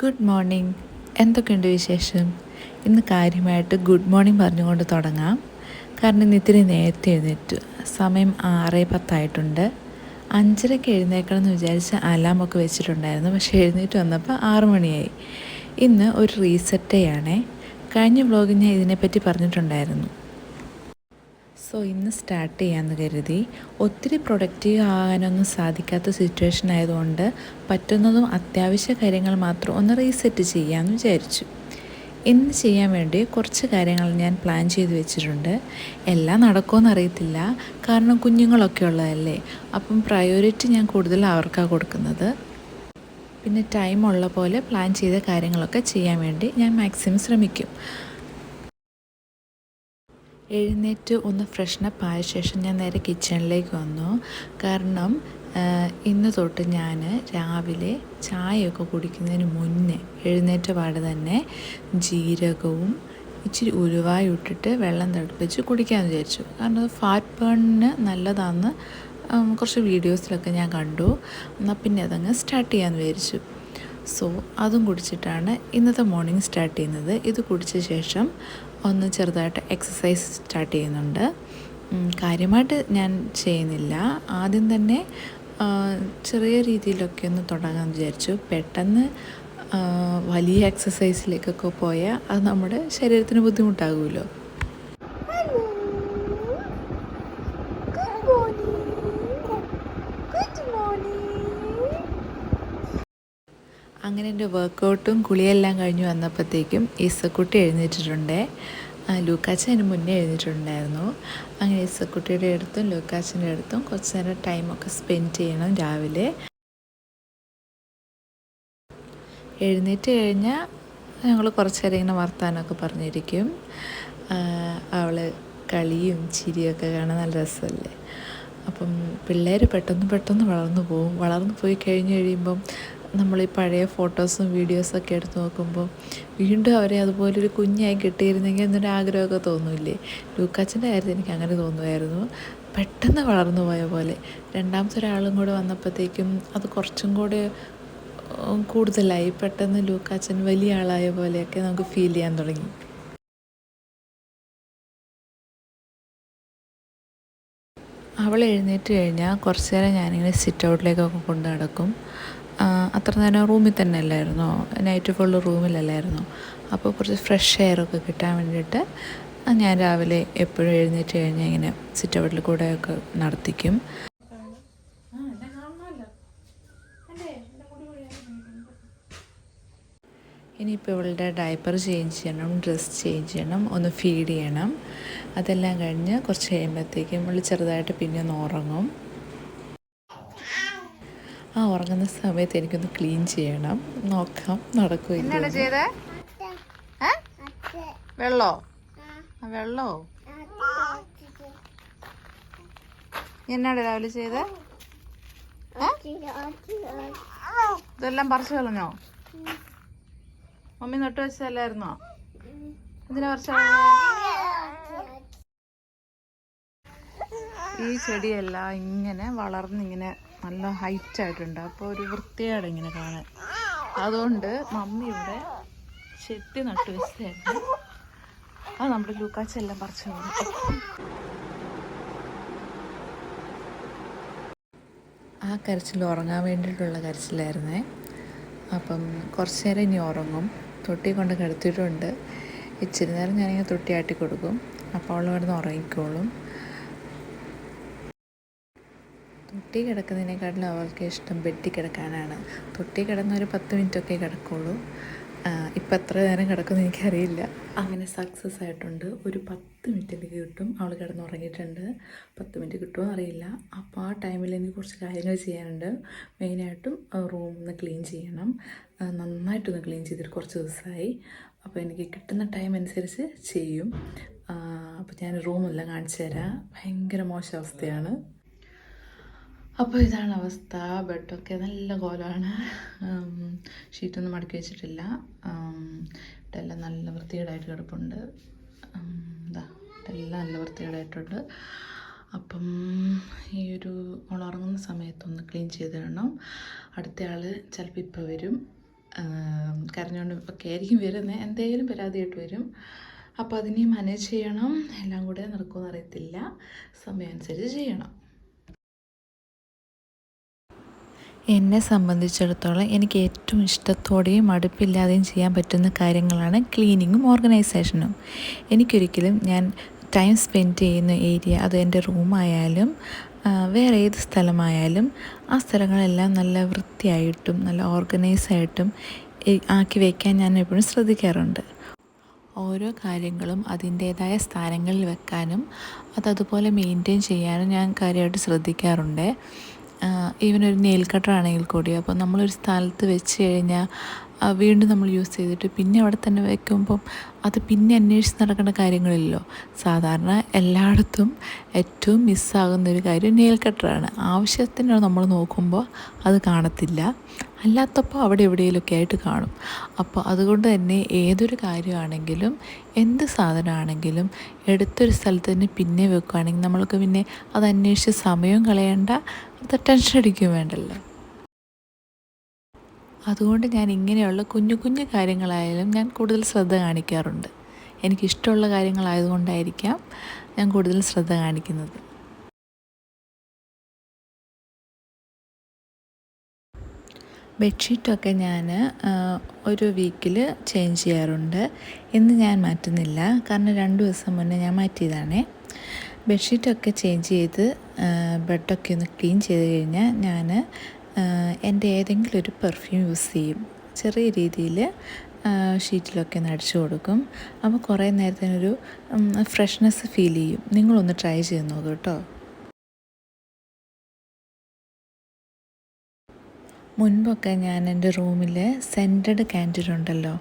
Good morning. എന്തൊക്കെയുണ്ട് വിശേഷം? ഇന്ന് കാര്യമായിട്ട് ഗുഡ് മോർണിംഗ് പറഞ്ഞുകൊണ്ട് തുടങ്ങാം. കാരണം ഇന്ന് ഇത്തിരി നേരത്തെ എഴുന്നേറ്റു. സമയം 6:10 5:30 എഴുന്നേക്കണം എന്ന് വിചാരിച്ച് അലാമൊക്കെ വെച്ചിട്ടുണ്ടായിരുന്നു. പക്ഷേ എഴുന്നേറ്റ് വന്നപ്പോൾ 6 മണിയായി. ഇന്ന് ഒരു റീസെറ്റ് ഡേ ആണേ. കഴിഞ്ഞ വ്ലോഗിൽ ഞാൻ ഇതിനെപ്പറ്റി പറഞ്ഞിട്ടുണ്ടായിരുന്നു. ഇന്ന് സ്റ്റാർട്ട് ചെയ്യാമെന്ന് കരുതി. ഒത്തിരി പ്രൊഡക്റ്റീവ് ആകാനൊന്നും സാധിക്കാത്ത സിറ്റുവേഷൻ ആയതുകൊണ്ട് പറ്റുന്നതും അത്യാവശ്യ കാര്യങ്ങൾ മാത്രം ഒന്ന് റീസെറ്റ് ചെയ്യാമെന്ന് വിചാരിച്ചു. ഇന്ന് ചെയ്യാൻ വേണ്ടി കുറച്ച് കാര്യങ്ങൾ ഞാൻ പ്ലാൻ ചെയ്ത് വെച്ചിട്ടുണ്ട്. എല്ലാം നടക്കുമെന്ന് അറിയത്തില്ല, കാരണം കുഞ്ഞുങ്ങളൊക്കെ ഉള്ളതല്ലേ. അപ്പം പ്രയോറിറ്റി ഞാൻ കൂടുതൽ അവർക്കാണ് കൊടുക്കുന്നത്. പിന്നെ ടൈം ഉള്ള പോലെ പ്ലാൻ ചെയ്ത കാര്യങ്ങളൊക്കെ ചെയ്യാൻ വേണ്ടി ഞാൻ മാക്സിമം ശ്രമിക്കും. എഴുന്നേറ്റ് ഒന്ന് ഫ്രഷ്നപ്പ് ആയ ശേഷം ഞാൻ നേരെ കിച്ചണിലേക്ക് വന്നു. കാരണം ഇന്ന് തൊട്ട് ഞാൻ രാവിലെ ചായയൊക്കെ കുടിക്കുന്നതിന് മുന്നേ എഴുന്നേറ്റ പാട് തന്നെ ജീരകവും ഇച്ചിരി ഉലുവായും ഇട്ടിട്ട് വെള്ളം തിളപ്പിച്ച് കുടിക്കാമെന്ന് വിചാരിച്ചു. കാരണം അത് ഫാറ്റ് ബേണിന് നല്ലതാണെന്ന് കുറച്ച് വീഡിയോസിലൊക്കെ ഞാൻ കണ്ടു. എന്നാൽ പിന്നെ അതങ്ങ് സ്റ്റാർട്ട് ചെയ്യാമെന്ന് വിചാരിച്ചു. അതും കുടിച്ചിട്ടാണ് ഇന്നത്തെ മോർണിംഗ് സ്റ്റാർട്ട് ചെയ്യുന്നത്. ഇത് കുടിച്ച ശേഷം ഒന്ന് ചെറുതായിട്ട് എക്സസൈസ് സ്റ്റാർട്ട് ചെയ്യുന്നുണ്ട്. കാര്യമായിട്ട് ഞാൻ ചെയ്യുന്നില്ല. ആദ്യം തന്നെ ചെറിയ രീതിയിലൊക്കെ ഒന്ന് തുടങ്ങാമെന്ന് വിചാരിച്ചു. പെട്ടെന്ന് വലിയ എക്സസൈസിലേക്കൊക്കെ പോയാൽ അത് നമ്മുടെ ശരീരത്തിന് ബുദ്ധിമുട്ടാകുമല്ലോ. അങ്ങനെ എൻ്റെ വർക്കൗട്ടും കുളിയെല്ലാം കഴിഞ്ഞ് വന്നപ്പോഴത്തേക്കും ഇസക്കുട്ടി എഴുന്നേറ്റിട്ടുണ്ട്. ലൂക്കാച്ചൻ അതിന് മുന്നേ എഴുന്നേറ്റിട്ടുണ്ടായിരുന്നു. അങ്ങനെ ഇസക്കുട്ടിയുടെ അടുത്തും ലൂക്കാച്ചൻ്റെ അടുത്തും കുറച്ച് നേരം ടൈമൊക്കെ സ്പെൻഡ് ചെയ്യണം രാവിലെ. എഴുന്നേറ്റ് കഴിഞ്ഞാൽ ഞങ്ങൾ കുറച്ച് നേരം ഇങ്ങനെ വർത്താനമൊക്കെ പറഞ്ഞിരിക്കും. അവൾ കളിയും ചിരിയൊക്കെ കാണാൻ നല്ല രസമല്ലേ. അപ്പം പിള്ളേർ പെട്ടെന്ന് വളർന്നു പോയി കഴിയുമ്പം നമ്മൾ ഈ പഴയ ഫോട്ടോസും വീഡിയോസൊക്കെ എടുത്ത് നോക്കുമ്പോൾ വീണ്ടും അവരെ അതുപോലൊരു കുഞ്ഞായി കിട്ടിയിരുന്നെങ്കിൽ എന്നൊരു ആഗ്രഹമൊക്കെ തോന്നില്ലേ. ലൂക്കാച്ചൻ്റെ കാര്യത്തിൽ എനിക്ക് അങ്ങനെ തോന്നുമായിരുന്നു. പെട്ടെന്ന് വളർന്നു പോയ പോലെ. രണ്ടാമത്തെ ഒരാളും കൂടെ വന്നപ്പോഴത്തേക്കും അത് കുറച്ചും കൂടെ കൂടുതലായി. പെട്ടെന്ന് ലൂക്കാച്ചൻ വലിയ ആളായ പോലെയൊക്കെ നമുക്ക് ഫീൽ ചെയ്യാൻ തുടങ്ങി. അവൾ എഴുന്നേറ്റ് കഴിഞ്ഞാൽ കുറച്ച് നേരം ഞാനിങ്ങനെ സിറ്റ് ഔട്ടിലേക്കൊക്കെ കൊണ്ട് നടക്കും. അത്ര നേരം റൂമിൽ തന്നെ അല്ലായിരുന്നോ, നൈറ്റ് ഫുള്ള് റൂമിലല്ലായിരുന്നോ. അപ്പോൾ കുറച്ച് ഫ്രഷ് എയറൊക്കെ കിട്ടാൻ വേണ്ടിയിട്ട് ഞാൻ രാവിലെ എപ്പോഴും എഴുന്നേറ്റ് കഴിഞ്ഞാൽ ഇങ്ങനെ സിറ്റ് ഔട്ടിൽ കൂടെയൊക്കെ നടത്തിക്കും. ഇനിയിപ്പോൾ ഇവളുടെ ഡയപ്പർ ചേഞ്ച് ചെയ്യണം, ഡ്രസ്സ് ചേഞ്ച് ചെയ്യണം, ഒന്ന് ഫീഡ് ചെയ്യണം. അതെല്ലാം കഴിഞ്ഞ് കുറച്ച് കഴിയുമ്പോഴത്തേക്കും ഇവൾ ചെറുതായിട്ട് പിന്നെ ഒന്ന് ഉറങ്ങും. ഉറങ്ങുന്ന സമയത്ത് എനിക്കൊന്ന് ക്ലീൻ ചെയ്യണം. നോക്കാം നടക്കുമോ. വെള്ളോ എന്നാണ് രാവിലെ ചെയ്തേ? ഇതെല്ലാം പറിച്ചു കളഞ്ഞോ? മമ്മി നട്ടു വെച്ചതല്ലായിരുന്നോ? എന്തിനാ പറിച്ചു ഈ ചെടിയെല്ലാം ഇങ്ങനെ വളർന്നിങ്ങനെ നല്ല ഹൈറ്റായിട്ടുണ്ട്. അപ്പോൾ ഒരു വൃത്തികേട് ഇങ്ങനെ കാണാൻ. അതുകൊണ്ട് മമ്മി ഇവിടെ ചെത്തി നട്ടു വെച്ചായിരുന്നു. അത് നമ്മുടെ ലൂക്കാച്ചെല്ലാം പറിച്ചു കൊടുത്തു. ആ കരച്ചിൽ ഉറങ്ങാൻ വേണ്ടിയിട്ടുള്ള കരച്ചിലായിരുന്നേ. അപ്പം കുറച്ച് നേരം ഇനി ഉറങ്ങും. തൊട്ടി കൊണ്ട് കിടത്തിയിട്ടുണ്ട്. ഇച്ചിരി നേരം ഞാനിങ്ങനെ തൊട്ടി ആട്ടി കൊടുക്കും. അപ്പോൾ അവൾ കിടന്ന് ഉറങ്ങിക്കോളും. തൊട്ടി കിടക്കുന്നതിനേക്കാട്ടിലും അവൾക്ക് ഇഷ്ടം ബെഡിൽ കിടക്കാനാണ്. തൊട്ടി കിടന്ന ഒരു 10 മിനിറ്റൊക്കെ കിടക്കുള്ളൂ. ഇപ്പം എത്ര നേരം കിടക്കുമെന്ന് എനിക്കറിയില്ല. അങ്ങനെ സക്സസ് ആയിട്ടുണ്ട്. ഒരു 10 മിനിറ്റ് എനിക്ക് കിട്ടും. അവൾ കിടന്നുറങ്ങിയിട്ടുണ്ട്. 10 മിനിറ്റ് കിട്ടുമോ അറിയില്ല. അപ്പോൾ ആ ടൈമിൽ എനിക്ക് കുറച്ച് കാര്യങ്ങൾ ചെയ്യാനുണ്ട്. മെയിനായിട്ടും റൂമൊന്ന് ക്ലീൻ ചെയ്യണം. നന്നായിട്ടൊന്ന് ക്ലീൻ ചെയ്തിട്ട് കുറച്ച് ദിവസമായി. അപ്പോൾ എനിക്ക് കിട്ടുന്ന ടൈം അനുസരിച്ച് ചെയ്യും. അപ്പോൾ ഞാൻ റൂമെല്ലാം കാണിച്ചു തരാം. ഭയങ്കര മോശം അവസ്ഥയാണ്. അപ്പോൾ ഇതാണ് അവസ്ഥ. ബെഡൊക്കെ നല്ല കോലമാണ്. ഷീറ്റൊന്നും മടക്കി വെച്ചിട്ടില്ല. ഇതെല്ലാം നല്ല വൃത്തികേടായിട്ട് കിടപ്പുണ്ട്. ഇതെല്ലാം നല്ല വൃത്തികേടായിട്ടുണ്ട്. അപ്പം ഈ അവൾ ഉറങ്ങുന്ന സമയത്തൊന്ന് ക്ലീൻ ചെയ്ത് തരണം. അടുത്ത ആൾ ചിലപ്പോൾ ഇപ്പോൾ വരും. കരഞ്ഞുകൊണ്ട് ഒക്കെ ആയിരിക്കും വരുന്നത്, എന്തെങ്കിലും പരാതിയായിട്ട് വരും. അപ്പോൾ അതിനെ മാനേജ് ചെയ്യണം. എല്ലാം കൂടെ നടക്കുമെന്ന് അറിയത്തില്ല, സമയം അനുസരിച്ച് ചെയ്യണം. എന്നെ സംബന്ധിച്ചിടത്തോളം എനിക്ക് ഏറ്റവും ഇഷ്ടത്തോടെയും മടുപ്പില്ലാതെയും ചെയ്യാൻ പറ്റുന്ന കാര്യങ്ങളാണ് ക്ലീനിങ്ങും ഓർഗനൈസേഷനും. എനിക്കൊരിക്കലും ഞാൻ ടൈം സ്പെൻഡ് ചെയ്യുന്ന ഏരിയ, അത് എൻ്റെ റൂമായാലും വേറെ ഏത് സ്ഥലമായാലും ആ സ്ഥലങ്ങളെല്ലാം നല്ല വൃത്തിയായിട്ടും നല്ല ഓർഗനൈസായിട്ടും ആക്കി വയ്ക്കാൻ ഞാൻ എപ്പോഴും ശ്രദ്ധിക്കാറുണ്ട്. ഓരോ കാര്യങ്ങളും അതിൻ്റേതായ സ്ഥാനങ്ങളിൽ വെക്കാനും അതതുപോലെ മെയിൻറ്റെയിൻ ചെയ്യാനും ഞാൻ കാര്യമായിട്ട് ശ്രദ്ധിക്കാറുണ്ട്. ഈവൻ ഒരു നെയിൽ കട്ടർ ആണെങ്കിൽ കൂടി, അപ്പോൾ നമ്മളൊരു സ്ഥലത്ത് വെച്ച് കഴിഞ്ഞാൽ വീണ്ടും നമ്മൾ യൂസ് ചെയ്തിട്ട് പിന്നെ അവിടെ തന്നെ വെക്കുമ്പം അത് പിന്നെ അന്വേഷിച്ച് നടക്കേണ്ട കാര്യങ്ങളില്ലല്ലോ. സാധാരണ എല്ലായിടത്തും ഏറ്റവും മിസ്സാകുന്നൊരു കാര്യം നെയിൽ കട്ടറാണ്. ആവശ്യത്തിന് നമ്മൾ നോക്കുമ്പോൾ അത് കാണത്തില്ല, അല്ലാത്തപ്പോൾ അവിടെ എവിടെയെങ്കിലുമൊക്കെ ആയിട്ട് കാണും. അപ്പോൾ അതുകൊണ്ട് തന്നെ ഏതൊരു കാര്യമാണെങ്കിലും എന്ത് സാധനമാണെങ്കിലും എടുത്തൊരു സ്ഥലത്ത് തന്നെ പിന്നെ വെക്കുകയാണെങ്കിൽ നമ്മൾക്ക് പിന്നെ അത് അന്വേഷിച്ച് സമയവും കളയണ്ട, അത് ടെൻഷൻ അടിക്കുകയും വേണ്ടല്ലോ. അതുകൊണ്ട് ഞാൻ ഇങ്ങനെയുള്ള കുഞ്ഞു കുഞ്ഞു കാര്യങ്ങളായാലും ഞാൻ കൂടുതൽ ശ്രദ്ധ കാണിക്കാറുണ്ട്. എനിക്കിഷ്ടമുള്ള കാര്യങ്ങളായതുകൊണ്ടായിരിക്കാം ഞാൻ കൂടുതൽ ശ്രദ്ധ കാണിക്കുന്നത്. ബെഡ്ഷീറ്റൊക്കെ ഞാൻ ഒരു വീക്കിൽ ചേഞ്ച് ചെയ്യാറുണ്ട്. ഇന്ന് ഞാൻ മാറ്റുന്നില്ല, കാരണം 2 ദിവസം മുന്നേ ഞാൻ മാറ്റിയതാണേ. ബെഡ്ഷീറ്റൊക്കെ ചേഞ്ച് ചെയ്ത് ബെഡൊക്കെ ഒന്ന് ക്ലീൻ ചെയ്ത് കഴിഞ്ഞാൽ ഞാൻ എൻ്റെ ഏതെങ്കിലും ഒരു പെർഫ്യൂം യൂസ് ചെയ്യും. ചെറിയ രീതിയിൽ ഷീറ്റിലൊക്കെ ഒന്ന് അടിച്ചു കൊടുക്കും. അപ്പോൾ കുറേ നേരത്തിനൊരു ഫ്രഷ്നെസ് ഫീൽ ചെയ്യും. നിങ്ങളൊന്ന് ട്രൈ ചെയ്ത് നോക്കൂ കേട്ടോ. മുൻപൊക്കെ ഞാൻ എൻ്റെ റൂമിൽ സെൻറ്റഡ് ക്യാൻഡിലുണ്ടല്ലോ,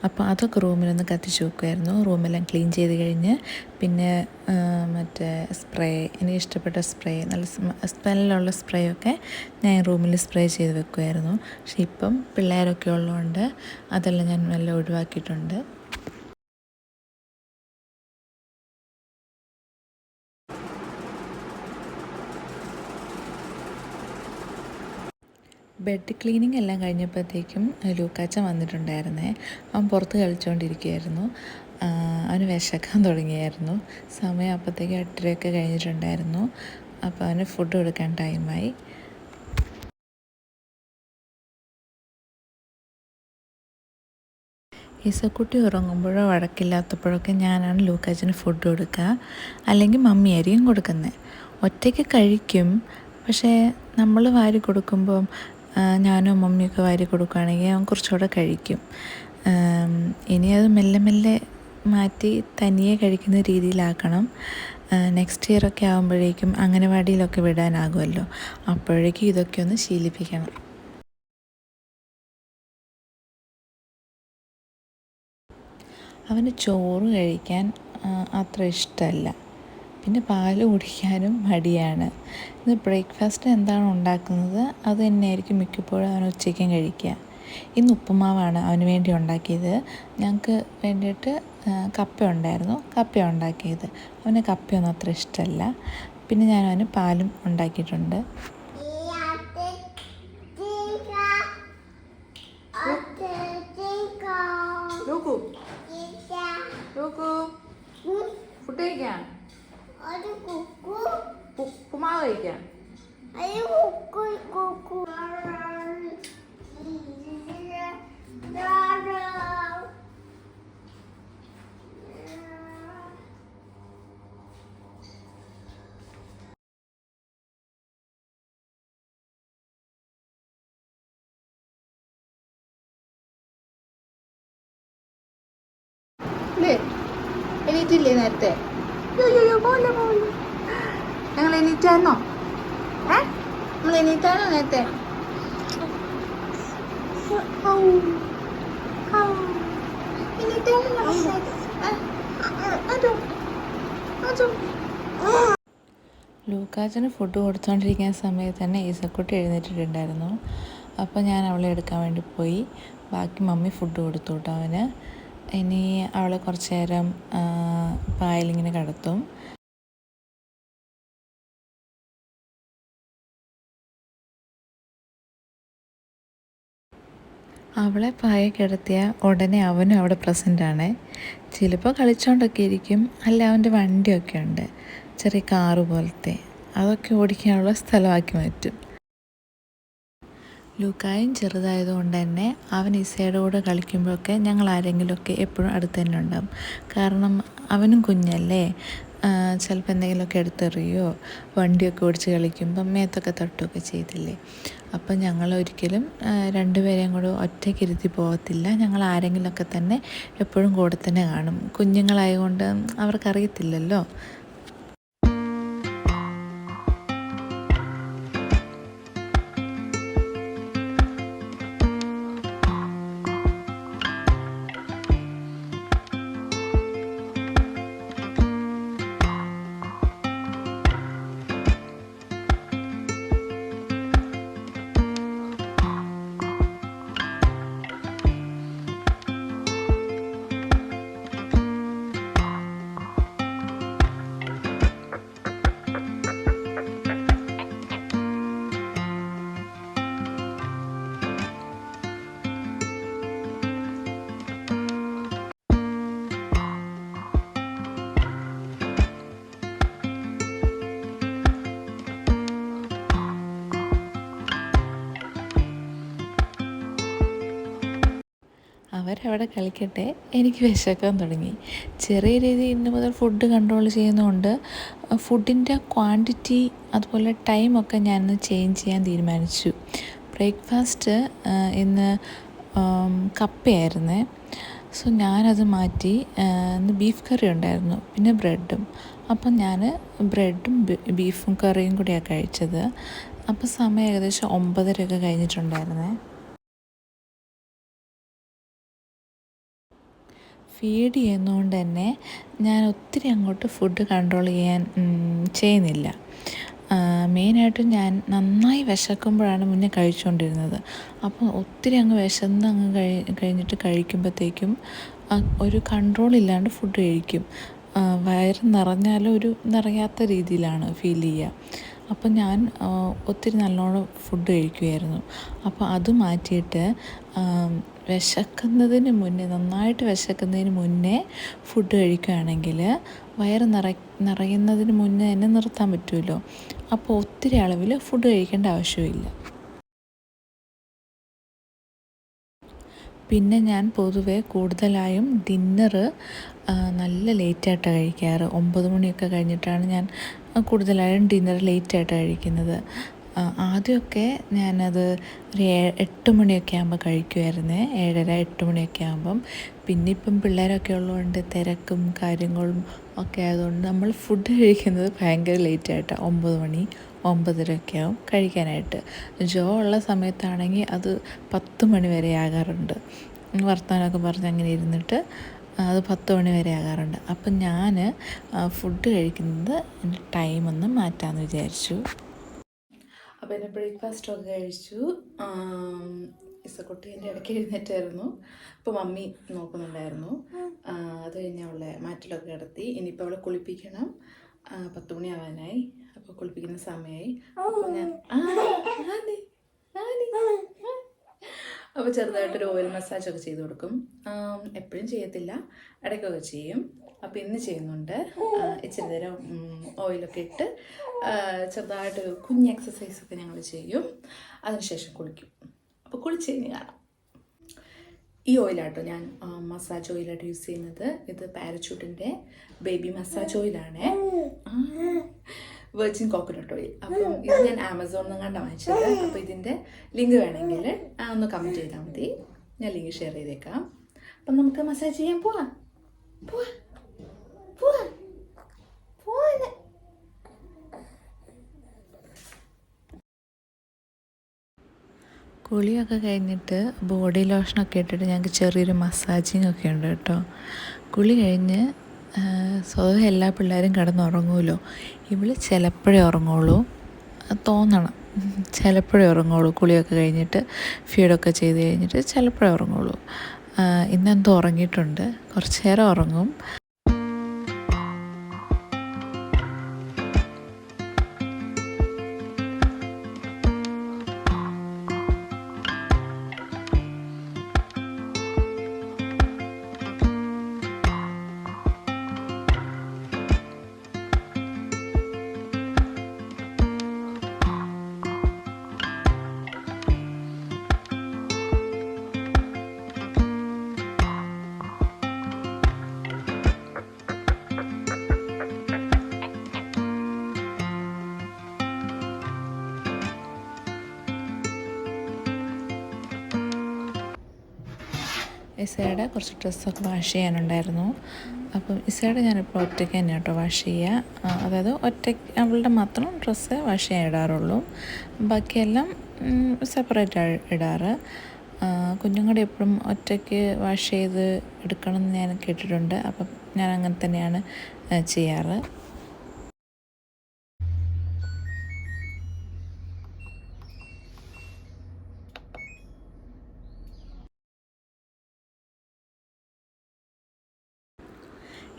അപ്പോൾ അതൊക്കെ റൂമിലൊന്ന് കത്തിച്ച് വെക്കുമായിരുന്നു. റൂമെല്ലാം ക്ലീൻ ചെയ്ത് കഴിഞ്ഞ് പിന്നെ മറ്റേ സ്പ്രേ, എനിക്ക് ഇഷ്ടപ്പെട്ട സ്പ്രേ, നല്ല സ്മെല്ലുള്ള സ്പ്രേ ഒക്കെ ഞാൻ റൂമിൽ സ്പ്രേ ചെയ്ത് വെക്കുമായിരുന്നു. പക്ഷെ ഇപ്പം പിള്ളേരൊക്കെ ഉള്ളതുകൊണ്ട് അതെല്ലാം ഞാൻ എല്ലാം ഒഴിവാക്കിയിട്ടുണ്ട്. ബെഡ് ക്ലീനിങ് എല്ലാം കഴിഞ്ഞപ്പോഴത്തേക്കും ലൂക്കാച്ചൻ വന്നിട്ടുണ്ടായിരുന്നേ. അവൻ പുറത്ത് കളിച്ചുകൊണ്ടിരിക്കുകയായിരുന്നു. അവന് വിശക്കാൻ തുടങ്ങിയായിരുന്നു. സമയം അപ്പോഴത്തേക്ക് 8:30 കഴിഞ്ഞിട്ടുണ്ടായിരുന്നു. അപ്പോൾ അവന് ഫുഡ് കൊടുക്കാൻ ടൈമായി. ഈസക്കുട്ടി ഉറങ്ങുമ്പോഴോ വഴക്കില്ലാത്തപ്പോഴൊക്കെ ഞാനാണ് ലൂക്കാച്ചന് ഫുഡ് കൊടുക്കുക, അല്ലെങ്കിൽ മമ്മിയായിരിക്കും കൊടുക്കുന്നത്. ഒറ്റയ്ക്ക് കഴിക്കും, പക്ഷേ നമ്മൾ വാരി കൊടുക്കുമ്പം ഞാനും മമ്മിയൊക്കെ വാരി കൊടുക്കുകയാണെങ്കിൽ അവൻ കുറച്ചുകൂടെ കഴിക്കും. ഇനി അത് മെല്ലെ മെല്ലെ മാറ്റി തനിയെ കഴിക്കുന്ന രീതിയിലാക്കണം. നെക്സ്റ്റ് ഇയറൊക്കെ ആകുമ്പോഴേക്കും അംഗനവാടിയിലൊക്കെ വിടാനാകുമല്ലോ, അപ്പോഴേക്കും ഇതൊക്കെ ഒന്ന് ശീലിപ്പിക്കണം. അവന് ചോറ് കഴിക്കാൻ അത്ര ഇഷ്ടമല്ല, പിന്നെ പാല് കുടിക്കാനും മടിയാണ്. ഇത് ബ്രേക്ക്ഫാസ്റ്റ് എന്താണ് ഉണ്ടാക്കുന്നത് അത് തന്നെയായിരിക്കും മിക്കപ്പോഴും അവൻ ഉച്ചയ്ക്കും കഴിക്കുക. ഇന്ന് ഉപ്പുമാവാണ് അവന് വേണ്ടി ഉണ്ടാക്കിയത്. ഞങ്ങൾക്ക് വേണ്ടിയിട്ട് കപ്പ ഉണ്ടായിരുന്നു, കപ്പ ഉണ്ടാക്കിയത്. അവന് കപ്പയൊന്നും അത്ര ഇഷ്ടമല്ല. പിന്നെ ഞാൻ അവന് പാലും ഉണ്ടാക്കിയിട്ടുണ്ട്. ഫുഡ് കഴിക്കാം, ഉപ്പുമാവ് കഴിക്കാം. എണീറ്റില്ലേ നേരത്തെ? ഞങ്ങൾ എണീറ്റായിരുന്നോ? നമ്മൾ എണീറ്റായിരുന്നോ നേരത്തെ? ലൂക്കാച്ചന് ഫുഡ് കൊടുത്തുകൊണ്ടിരിക്കുന്ന സമയത്ത് തന്നെ ഈസക്കുട്ടി എഴുന്നേറ്റിട്ടുണ്ടായിരുന്നു. അപ്പോൾ ഞാൻ അവളെ എടുക്കാൻ വേണ്ടി പോയി. ബാക്കി മമ്മി ഫുഡ് കൊടുത്തു കേട്ടോ അവന്. ഇനി അവളെ കുറച്ച് നേരം പായലിങ്ങനെ കിടത്തും. അവളെ പായ കിടത്തിയ ഉടനെ അവനും അവിടെ പ്രസൻ്റാണ്. ചിലപ്പോൾ കളിച്ചുകൊണ്ടൊക്കെ ഇരിക്കും, അല്ല അവൻ്റെ വണ്ടിയൊക്കെ ഉണ്ട്, ചെറിയ കാറ് പോലത്തെ, അതൊക്കെ ഓടിക്കാനുള്ള സ്ഥലമാക്കി മാറ്റും. ലൂക്കായും ചെറുതായതുകൊണ്ട് തന്നെ അവൻ ഇസയുടെ കൂടെ കളിക്കുമ്പോഴൊക്കെ ഞങ്ങൾ ആരെങ്കിലുമൊക്കെ എപ്പോഴും അടുത്ത് തന്നെ ഉണ്ടാകും. കാരണം അവനും കുഞ്ഞല്ലേ, ചിലപ്പോൾ എന്തെങ്കിലുമൊക്കെ എടുത്തെറിയോ വണ്ടിയൊക്കെ ഓടിച്ച് കളിക്കുമ്പം മേത്തൊക്കെ തട്ടുകയൊക്കെ ചെയ്തില്ലേ. അപ്പം ഞങ്ങൾ ഒരിക്കലും രണ്ടുപേരെയും കൂടെ ഒറ്റയ്ക്ക് ഇരുത്തി പോകത്തില്ല. ഞങ്ങൾ ആരെങ്കിലുമൊക്കെ തന്നെ എപ്പോഴും കൂടെ തന്നെ കാണും. കുഞ്ഞുങ്ങളായതുകൊണ്ട് അവർക്കറിയത്തില്ലല്ലോ. അവരവിടെ കളിക്കട്ടെ, എനിക്ക് വിശക്കാൻ തുടങ്ങി. ചെറിയ രീതിയിൽ ഇന്ന് മുതൽ ഫുഡ് കൺട്രോൾ ചെയ്യുന്നതുകൊണ്ട് ഫുഡിൻ്റെ ക്വാണ്ടിറ്റി അതുപോലെ ടൈമൊക്കെ ഞാനിന്ന് ചേഞ്ച് ചെയ്യാൻ തീരുമാനിച്ചു. ബ്രേക്ക്ഫാസ്റ്റ് ഇന്ന് കപ്പയായിരുന്നേ. സോ ഞാനത് മാറ്റി ഇന്ന് ബീഫ് കറി ഉണ്ടായിരുന്നു, പിന്നെ ബ്രെഡും. അപ്പം ഞാൻ ബ്രെഡും ബീഫും കറിയും കൂടിയാണ് കഴിച്ചത്. അപ്പോൾ സമയം ഏകദേശം 9:30 കഴിഞ്ഞിട്ടുണ്ടായിരുന്നേ. ഫീഡ് ചെയ്യുന്നതുകൊണ്ട് തന്നെ ഞാൻ ഒത്തിരി അങ്ങോട്ട് ഫുഡ് കൺട്രോൾ ചെയ്യുന്നില്ല. മെയിനായിട്ടും ഞാൻ നന്നായി വിശക്കുമ്പോഴാണ് മുന്നേ കഴിച്ചുകൊണ്ടിരുന്നത്. അപ്പോൾ ഒത്തിരി അങ്ങ് വിശന്ന് കഴിഞ്ഞിട്ട് കഴിക്കുമ്പോഴത്തേക്കും ഒരു കൺട്രോളില്ലാണ്ട് ഫുഡ് കഴിക്കും. വയറ് നിറഞ്ഞാലും ഒരു നിറയാത്ത രീതിയിലാണ് ഫീൽ ചെയ്യുക. അപ്പം ഞാൻ ഒത്തിരി നല്ലോണം ഫുഡ് കഴിക്കുമായിരുന്നു. അപ്പോൾ അത് മാറ്റിയിട്ട് നന്നായിട്ട് വിശക്കുന്നതിന് മുന്നേ ഫുഡ് കഴിക്കുകയാണെങ്കിൽ വയറ് നിറയുന്നതിന് മുന്നേ തന്നെ നിർത്താൻ പറ്റുമല്ലോ. അപ്പോൾ ഒത്തിരി അളവിൽ ഫുഡ് കഴിക്കേണ്ട ആവശ്യമില്ല. പിന്നെ ഞാൻ പൊതുവെ കൂടുതലായും ഡിന്നറ് നല്ല ലേറ്റായിട്ടാണ് കഴിക്കാറ്. 9 മണിയൊക്കെ കഴിഞ്ഞിട്ടാണ് ഞാൻ കൂടുതലായും ഡിന്നർ ലേറ്റായിട്ടാണ് കഴിക്കുന്നത്. ആദ്യമൊക്കെ ഞാനത് ഒരു 8 മണിയൊക്കെ ആകുമ്പോൾ കഴിക്കുമായിരുന്നേ, 7:30-8 മണിയൊക്കെ ആകുമ്പം. പിന്നെ ഇപ്പം പിള്ളേരൊക്കെ ഉള്ളതുകൊണ്ട് തിരക്കും കാര്യങ്ങളും ഒക്കെ ആയതുകൊണ്ട് നമ്മൾ ഫുഡ് കഴിക്കുന്നത് ഭയങ്കര ലേറ്റായിട്ടാണ്. 9 മണി 9:30 ആവും കഴിക്കാനായിട്ട്. ജോ ഉള്ള സമയത്താണെങ്കിൽ അത് 10 മണി വരെ ആകാറുണ്ട്. വർത്തമാനമൊക്കെ പറഞ്ഞ് അങ്ങനെ ഇരുന്നിട്ട് അത് 10 മണി വരെ ആകാറുണ്ട്. അപ്പം ഞാൻ ഫുഡ് കഴിക്കുന്നത് എൻ്റെ ടൈമൊന്ന് മാറ്റാമെന്ന് വിചാരിച്ചു. അപ്പോൾ എൻ്റെ ബ്രേക്ക്ഫാസ്റ്റൊക്കെ കഴിച്ചു. ഇസക്കുട്ടീൻ്റെ ഇടയ്ക്ക് എഴുന്നേറ്റായിരുന്നു. അപ്പോൾ മമ്മി നോക്കുന്നുണ്ടായിരുന്നു. അത് കഴിഞ്ഞ് അവളെ മാറ്റിലൊക്കെ കിടത്തി. ഇനിയിപ്പോൾ അവളെ കുളിപ്പിക്കണം. 10 മണി ആവാനായി. അപ്പോൾ കുളിപ്പിക്കുന്ന സമയമായി. അപ്പോൾ ഞാൻ അപ്പോൾ ചെറുതായിട്ടൊരു ഓയിൽ മസാജൊക്കെ ചെയ്ത് കൊടുക്കും. എപ്പോഴും ചെയ്യത്തില്ല, ഇടയ്ക്കൊക്കെ ചെയ്യും. അപ്പോൾ ഇന്ന് ചെയ്യുന്നുണ്ട്. ഇച്ചിരി നേരം ഓയിലൊക്കെ ഇട്ട് ചെറുതായിട്ടൊരു കുഞ്ഞ് എക്സസൈസൊക്കെ ഞങ്ങൾ ചെയ്യും. അതിനുശേഷം കുളിക്കും. അപ്പോൾ കുളിച്ച് കഴിഞ്ഞ് കാണാം. ഈ ഓയിലാട്ടോ ഞാൻ മസാജ് ഓയിലായിട്ട് യൂസ് ചെയ്യുന്നത്. ഇത് പാരച്യൂട്ടിൻ്റെ ബേബി മസാജ് ഓയിലാണ്, വെർജിൻ കോക്കനട്ട് ഓയിൽ. അപ്പം ഇത് ഞാൻ ആമസോണിൽ നിന്ന് വാങ്ങിച്ചത്. അപ്പോൾ ഇതിൻ്റെ ലിങ്ക് വേണമെങ്കിൽ ഒന്ന് കമൻറ്റ് ചെയ്താൽ മതി, ഞാൻ ലിങ്ക് ഷെയർ ചെയ്തേക്കാം. അപ്പം നമുക്ക് മസാജ് ചെയ്യാൻ പോവാം. കുളിയൊക്കെ കഴിഞ്ഞിട്ട് ബോഡി ലോഷനൊക്കെ ഇട്ടിട്ട് ഞങ്ങൾക്ക് ചെറിയൊരു മസാജിങ് ഒക്കെ ഉണ്ട് കേട്ടോ. കുളി കഴിഞ്ഞ് സ്വതവേ എല്ലാ പിള്ളേരും കിടന്നുറങ്ങുമല്ലോ. ഇവള് ചിലപ്പോഴേ ഉറങ്ങുള്ളൂ, തോന്നണം, ചിലപ്പോഴേ ഉറങ്ങുള്ളൂ. കുളിയൊക്കെ കഴിഞ്ഞിട്ട് ഫീഡൊക്കെ ചെയ്ത് കഴിഞ്ഞിട്ട് ചിലപ്പോഴേ ഉറങ്ങുള്ളൂ. ഇന്നെന്തോ ഉറങ്ങിയിട്ടുണ്ട്, കുറച്ച് നേരം ഉറങ്ങും. ഇസയുടെ കുറച്ച് ഡ്രസ്സൊക്കെ വാഷ് ചെയ്യാനുണ്ടായിരുന്നു. അപ്പം ഇസയുടെ ഞാനിപ്പോൾ ഒറ്റയ്ക്ക് തന്നെ കേട്ടോ വാഷ് ചെയ്യുക. അതായത് അവളുടെ മാത്രം ഡ്രസ്സ് വാഷ് ചെയ്യാൻ ഇടാറുള്ളൂ. ബാക്കിയെല്ലാം സെപ്പറേറ്റ് ഇടാറ്. കുഞ്ഞുങ്ങളുടെ എപ്പോഴും ഒറ്റയ്ക്ക് വാഷ് ചെയ്ത് എടുക്കണമെന്ന് ഞാൻ കേട്ടിട്ടുണ്ട്. അപ്പം ഞാൻ അങ്ങനെ തന്നെയാണ് ചെയ്യാറ്.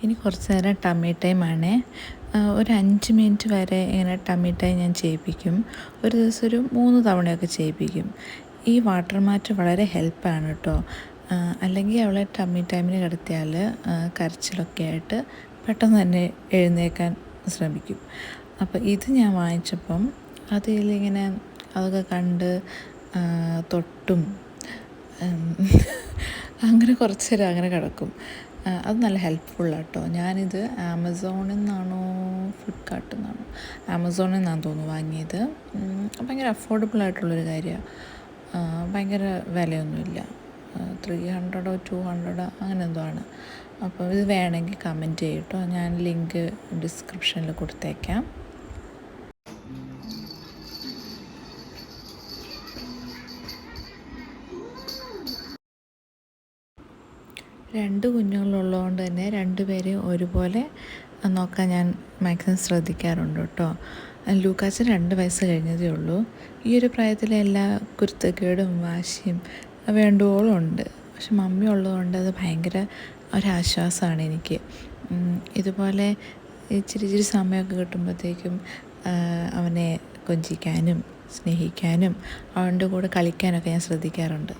ഇനി കുറച്ച് നേരം ടമ്മി ടൈമാണ്. ഒരു 5 മിനിറ്റ് വരെ ഇങ്ങനെ ടമ്മി ടൈം ഞാൻ ചെയ്യിപ്പിക്കും. ഒരു ദിവസം ഒരു 3 തവണയൊക്കെ ചെയ്യിപ്പിക്കും. ഈ വാട്ടർ മാറ്റ് വളരെ ഹെൽപ്പാണ് കേട്ടോ. അല്ലെങ്കിൽ അവളെ ടമ്മി ടൈമിന് കിടത്തിയാൽ കരച്ചിലൊക്കെ ആയിട്ട് പെട്ടെന്ന് തന്നെ എഴുന്നേക്കാൻ ശ്രമിക്കും. അപ്പോൾ ഇത് ഞാൻ വാങ്ങിച്ചപ്പം അതിലിങ്ങനെ അതൊക്കെ കണ്ട് തൊട്ടും അങ്ങനെ കുറച്ച് നേരം അങ്ങനെ കിടക്കും. അത് നല്ല ഹെൽപ്ഫുള്ളാണ് കേട്ടോ. ഞാനിത് ആമസോണിൽ നിന്നാണോ ഫ്ലിപ്കാർട്ടിൽ നിന്നാണോ ആമസോണിൽ നിന്നാണ് തോന്നുന്നു വാങ്ങിയത്. ഭയങ്കര അഫോർഡബിൾ ആയിട്ടുള്ളൊരു കാര്യമാണ്. ഭയങ്കര വിലയൊന്നുമില്ല. 300 200 അങ്ങനെ എന്തോ ആണ്. അപ്പോൾ ഇത് വേണമെങ്കിൽ കമൻറ്റ് ചെയ്യട്ടോ. ഞാൻ ലിങ്ക് ഡിസ്ക്രിപ്ഷനിൽ കൊടുത്തേക്കാം. രണ്ട് കുഞ്ഞുങ്ങളുള്ളതുകൊണ്ട് തന്നെ രണ്ടുപേരെയും ഒരുപോലെ നോക്കാൻ ഞാൻ മാക്സിമം ശ്രദ്ധിക്കാറുണ്ട് കേട്ടോ. ലൂക്കാച്ചന് 2 വയസ്സ് കഴിഞ്ഞതേ ഉള്ളൂ. ഈ ഒരു പ്രായത്തിൽ എല്ലാ കുരുത്തക്കേടും വാശിയും വേണ്ടുവോളം ഉണ്ട്. പക്ഷെ മമ്മി ഉള്ളതുകൊണ്ട് അത് ഭയങ്കര ഒരാശ്വാസമാണ് എനിക്ക്. ഇതുപോലെ ഇച്ചിരി സമയമൊക്കെ കിട്ടുമ്പോഴത്തേക്കും അവനെ കൊഞ്ചിക്കാനും സ്നേഹിക്കാനും അവൻ്റെ കൂടെ കളിക്കാനൊക്കെ ഞാൻ ശ്രദ്ധിക്കാറുണ്ട്.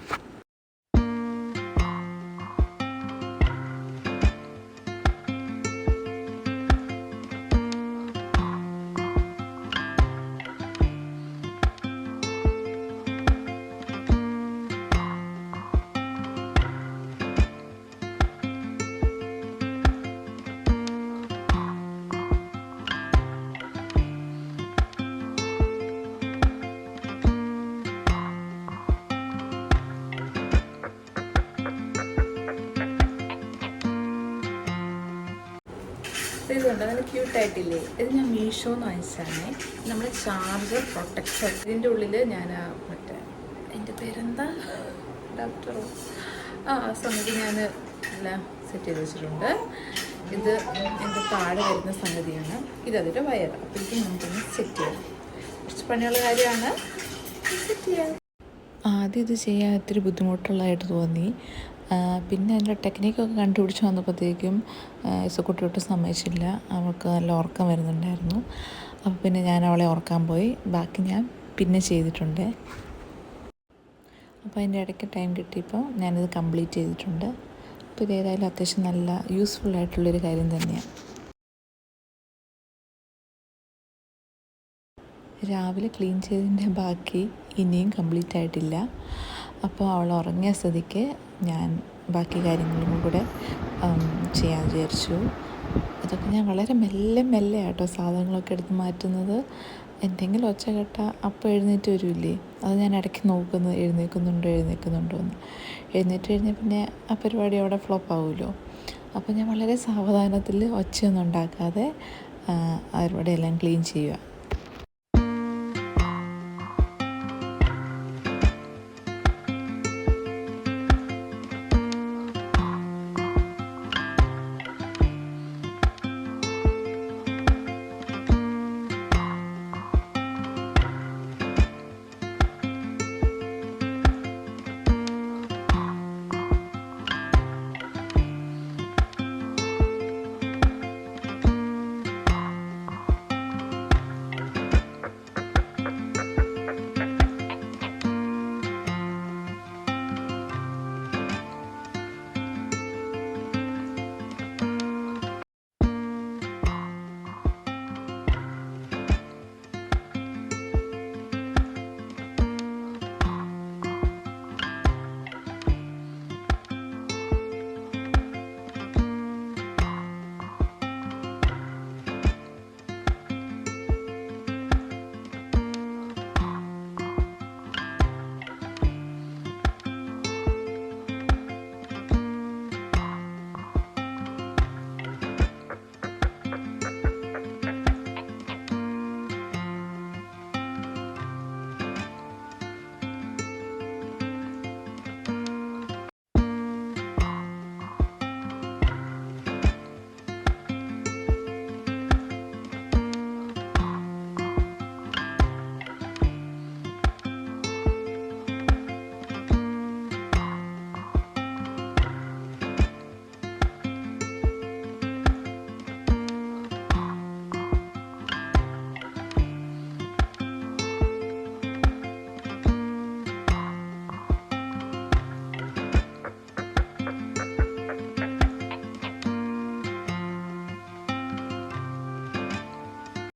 ഇതുണ്ട്, നല്ല ക്യൂട്ടായിട്ടില്ലേ? ഇത് ഞാൻ മീഷോന്ന് വാങ്ങിച്ചതാണ്. നമ്മൾ ചാർജർ പ്രൊട്ടക്ടർ. ഇതിൻ്റെ ഉള്ളിൽ ഞാൻ മറ്റേ എൻ്റെ പേരെന്താ ഡോക്ടറോ സംഗതി ഞാൻ എല്ലാം സെറ്റ് ചെയ്ത് വെച്ചിട്ടുണ്ട്. ഇത് എൻ്റെ താഴെ വരുന്ന സംഗതിയാണ്. ഇതതിൻ്റെ വയർ. അപ്പോഴേക്കും നമുക്കൊന്ന് സെറ്റ് ചെയ്യാം. കുറച്ച് പണിയുള്ള കാര്യമാണ്, സെറ്റ് ചെയ്യാം. ആദ്യം ഇത് ചെയ്യാൻ ഇത്തിരി ബുദ്ധിമുട്ടുള്ളതായിട്ട് തോന്നി. പിന്നെ അതിൻ്റെ ടെക്നിക്കൊക്കെ കണ്ടുപിടിച്ച് വന്നപ്പോഴത്തേക്കും ഇസക്കുട്ടി സമ്മതിച്ചില്ല. അവൾക്ക് നല്ല ഉറക്കം വരുന്നുണ്ടായിരുന്നു. അപ്പോൾ പിന്നെ ഞാൻ അവളെ ഉറക്കാൻ പോയി. ബാക്കി ഞാൻ പിന്നെ ചെയ്തിട്ടുണ്ട്. അപ്പോൾ അതിൻ്റെ ഇടയ്ക്ക് ടൈം കിട്ടിയപ്പോൾ ഞാനിത് കംപ്ലീറ്റ് ചെയ്തിട്ടുണ്ട്. അപ്പോൾ ഇത് ഏതായാലും അത്യാവശ്യം നല്ല യൂസ്ഫുള്ളായിട്ടുള്ളൊരു കാര്യം തന്നെയാണ്. രാവിലെ ക്ലീൻ ചെയ്തതിൻ്റെ ബാക്കി ഇനിയും കംപ്ലീറ്റ് ആയിട്ടില്ല. അപ്പോൾ അവൾ ഉറങ്ങിയ സ്ഥിതിക്ക് ഞാൻ ബാക്കി കാര്യങ്ങളും കൂടെ ചെയ്യാൻ വിചാരിച്ചു. അതൊക്കെ ഞാൻ വളരെ മെല്ലെ ആട്ടോ സാധനങ്ങളൊക്കെ എടുത്ത് മാറ്റുന്നത്. എന്തെങ്കിലും ഒച്ച കേട്ടാൽ അപ്പോൾ എഴുന്നേറ്റ് വരില്ലേ, അത് ഞാൻ ഇടയ്ക്ക് നോക്കുന്നത് എഴുന്നേൽക്കുന്നുണ്ടോ എന്ന്. എഴുന്നേറ്റ് കഴിഞ്ഞാൽ പിന്നെ ആ പരിപാടി അവിടെ ഫ്ലോപ്പ് ആവുമല്ലോ. അപ്പോൾ ഞാൻ വളരെ സാവധാനത്തിൽ ഒച്ചയൊന്നും ഉണ്ടാക്കാതെ അവിടെ എല്ലാം ക്ലീൻ ചെയ്യുക.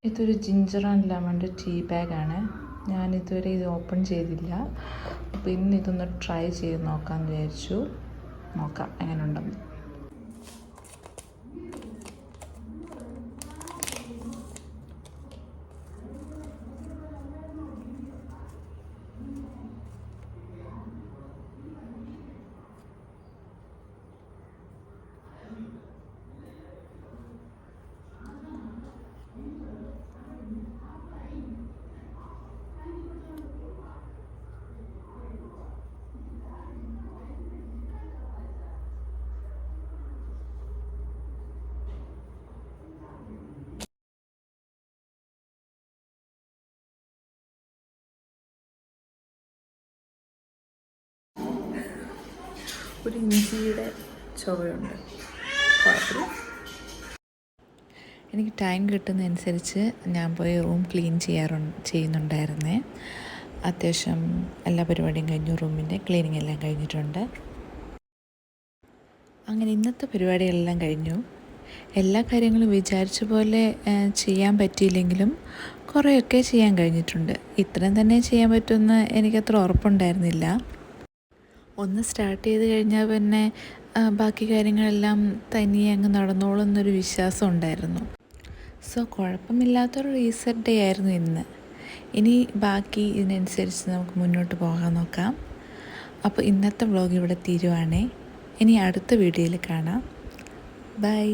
ഇതൊരു ജിഞ്ചർ ആൻഡ് ലെമണിൻ്റെ ടീ ബാഗാണ്. ഞാനിതുവരെ ഇത് ഓപ്പൺ ചെയ്തില്ല. അപ്പോൾ ഇന്ന് ഇതൊന്ന് ട്രൈ ചെയ്ത് നോക്കാമെന്ന് വിചാരിച്ചു. നോക്കാം എങ്ങനെ ഉണ്ടെന്ന്. ഒരു ഇഞ്ചിയുടെ ചുവയുണ്ട്, കുഴപ്പമില്ല. എനിക്ക് ടൈം കിട്ടുന്നതനുസരിച്ച് ഞാൻ പോയി റൂം ക്ലീൻ ചെയ്യുന്നുണ്ടായിരുന്നേ. അത്യാവശ്യം എല്ലാ പരിപാടിയും കഴിഞ്ഞു, റൂമിൻ്റെ ക്ലീനിങ് എല്ലാം കഴിഞ്ഞിട്ടുണ്ട്. അങ്ങനെ ഇന്നത്തെ പരിപാടികളെല്ലാം കഴിഞ്ഞു. എല്ലാ കാര്യങ്ങളും വിചാരിച്ച പോലെ ചെയ്യാൻ പറ്റിയില്ലെങ്കിലും കുറേയൊക്കെ ചെയ്യാൻ കഴിഞ്ഞിട്ടുണ്ട്. ഇത്രയും തന്നെ ചെയ്യാൻ പറ്റുമെന്ന് എനിക്കത്ര ഉറപ്പുണ്ടായിരുന്നില്ല. ഒന്ന് സ്റ്റാർട്ട് ചെയ്ത് കഴിഞ്ഞാൽ പിന്നെ ബാക്കി കാര്യങ്ങളെല്ലാം തനിയെ അങ്ങ് നടന്നോളും എന്നൊരു വിശ്വാസം ഉണ്ടായിരുന്നു. സോ കുഴപ്പമില്ലാത്തൊരു റീസെറ്റ് ഡേ ആയിരുന്നു ഇന്ന്. ഇനി ബാക്കി ഇതിനനുസരിച്ച് നമുക്ക് മുന്നോട്ട് പോകാൻ നോക്കാം. അപ്പോൾ ഇന്നത്തെ വ്ളോഗ് ഇവിടെ തീരുവാണേ. ഇനി അടുത്ത വീഡിയോയിൽ കാണാം. ബൈ.